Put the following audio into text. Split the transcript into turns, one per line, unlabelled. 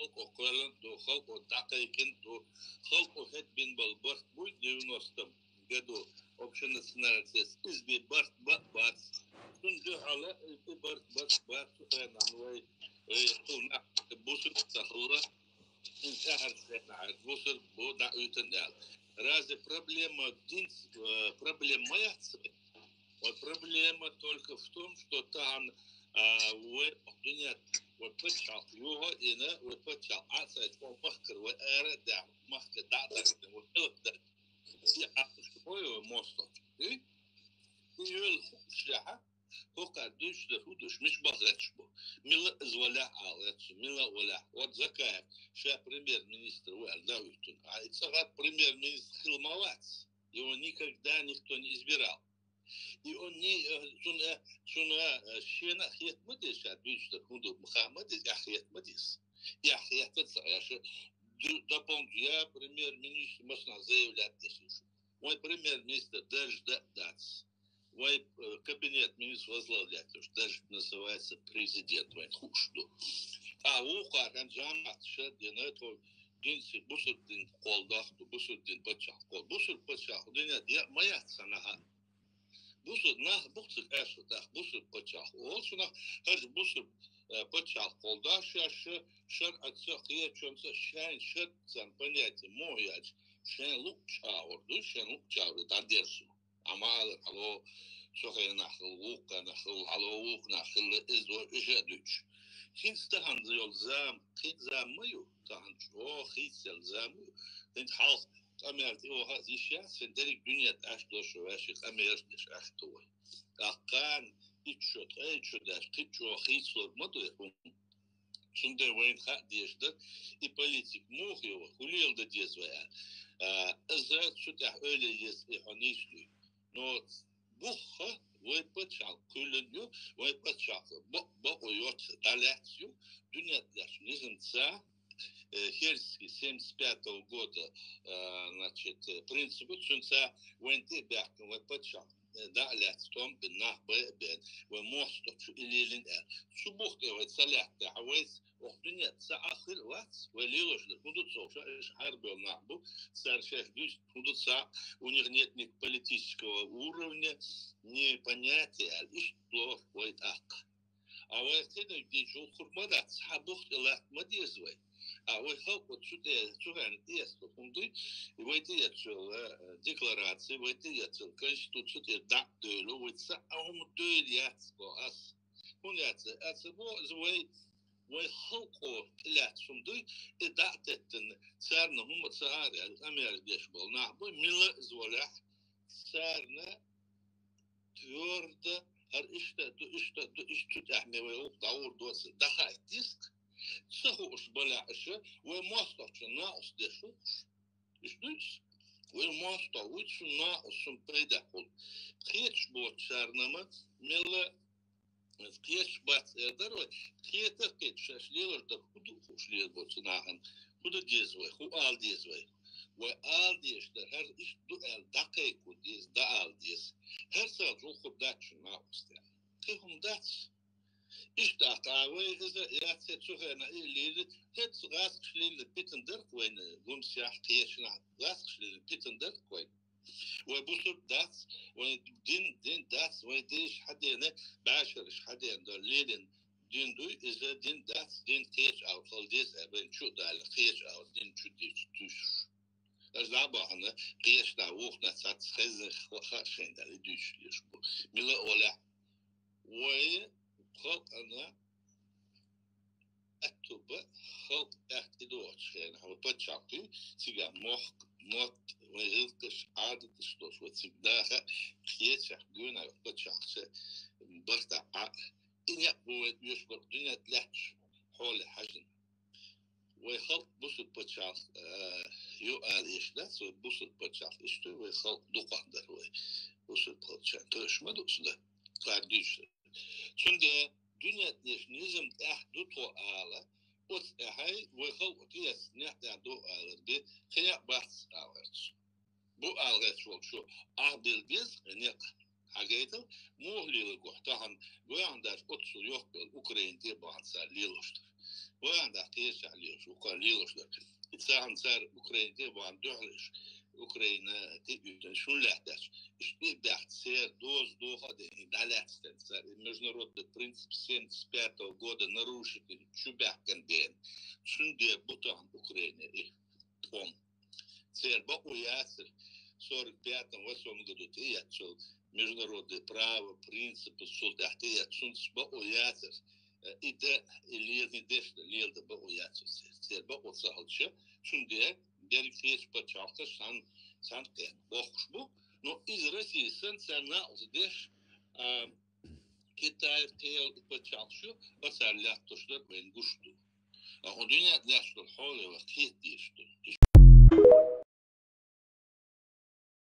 خلق أقلن تو خلق دقيقين تو خلق هاد بين بالبرت بوي 90 قدو option سنارتس إز بي برت بات تنجح على برت بات أنا نوي قلنا بوسر تخلى انت عارف عارف بوسر بودا يتندال راز проблема динс проблема яц вот проблема только в том что там вы дунят вот почал его и на вот почал а сайт он махкер вот да махкер да вот это я что мост и يقول شجعة هو قدوش دفودش مش بغتش بو ملا زولا عالتش ملا ولا وتذكر شا بريمير министр ولا ويتون а это премьер министр Хилмовац его никогда никто не избирал и он не шуна шена хет мадиш адуш дфуду Мухаммад я хет мадис я хет цаяш допондя премьер-министр можно заявлять здесь мой премьер-министр даже дац мой кабинет министр возглавляет, что даже называется президент, мой худший. А у Харанджан отшеден это динси бусудин колдах, бусудин бачах, бусуд бачах, дуня моя цена. Бусуд на бусуд эшутах, бусуд бачах. Вот что на хаж бусуд бачах колдах, шар отсохие чёмся, шар цан понятие мояч, шар лукчаур, шар лукчаур, да держу. أمال على شغل نخل وق نخل على وق نخل إزور إجادوش خيس تهان زيل زام خيس زاميو تهان جو خيس زاميو تنت حاس أميرتي هو هذا الشيء سندري الدنيا تعيش دوش واشيخ أميرش دش أختوي أكان إتشو داش تيجو خيس لور مدوي شندر وين خا ديشدر и политик мухио хулил да дезвая إذا شو تحولي يس إحنيشلي но буха вы почал кулю вы почал бо далецю дуня даш низенца Хельский 75-го года значит принципы цунца венти бяк вы почал да лец том бинах бен вы мосту илилин субух вы салят хавайс وخدني ساعة وقت وليش الحدود صوشة حرب النعبو صار شيء جديد حدود ساعة ونغنيت نك политического уровня не понятие лишь плохо будет ак а вот это где же хурмадат сабух ла мадизвай а вот вот сюда есть фунды и вот эти декларации вот эти конституция да дело вот саум делят ас понятие это вот ويخلقوا ثلاث صندوق إدعتت سارنا هم ساري الأمير ديش بالنعبو ملا زولاح سارنا تورد هر إشتا تحمي ويوق دور دوس دخل ديسك تسخوش بلاعشة وماستوش ناقص ديشوش إش دوش وماستو ويتش ناقص سنبيدا قول خيتش بوت سارنا ملا كيش بات دروي كيتا كيش شليلر ده خدو خشليل بوتناهن خدو ديزوي خو آل ديزوي وآل ديش ده هر إيش دو آل دقيقو ديز دا آل ديز هر سال جو خود داتش ناقص ده كيهم داتش إيش دقاوي إذا ياتي تشوفنا إللي هت غاس شليل بيتن درك وين قوم سياح كيشنا غاس شليل بيتن درك وين وبوسر داس ودين داس وديش حدينا بعشرش حدينا ليلن دين دوي إذا دين داس دين كيش أو خالديس أبين شو دال كيش أو دين شو ديش توش أزعبا أنا كيش دعوخنا سات خزن خاشين دال دوش يشبو ملا ولا وخلق أنا أكتب خلق احتدوش يعني هو بتشاقي سيجا موت ويلكش عادة الشتوش وتسيبداها خيتش جونا بتشاقش برتع إن يقوى يشبر دنيا تلحش حول حجن ويخلق بوس بتشاق يقال إيش ده سو بوس بتشاق إيش تو ويخلق دقة دروي بوس بتشاق كرش ما دوس ده قاعديش شنده دنيا ليش نزم تحدو تو على وت هاي وخلق تيس نحتاج دو على البيت خيا بس عارش بو عارش شو بالبيز نيق حاجته مو اللي لقوا تاعن وين عندك أتصل يوك الأوكران تبع ساليلوش وعند قيس عليه وقال لي تساهم صار أوكرانيا وعم دعلش أوكرانيا تبي شو لاحتاج إشتي بحث سير دو هذا دالحتن صار международный принцип 75 года нарушить شو بحكن دين شو دي بطن أوكرانيا он سير بقوا ياسر 45 году تيجي международное право принципы солдатия شو بقوا ياسر إذا اللي يدش اللي يلد بقوا ياسر سير بقوا صالحة شو دي دركيش بتشاخت سان كان بخشبو نو إز روسيا سن ناقصدش كتير تيل بتشاخشو بس على تشتر وين قشتو. الدنيا نشتر حاله وكيت ديشتو.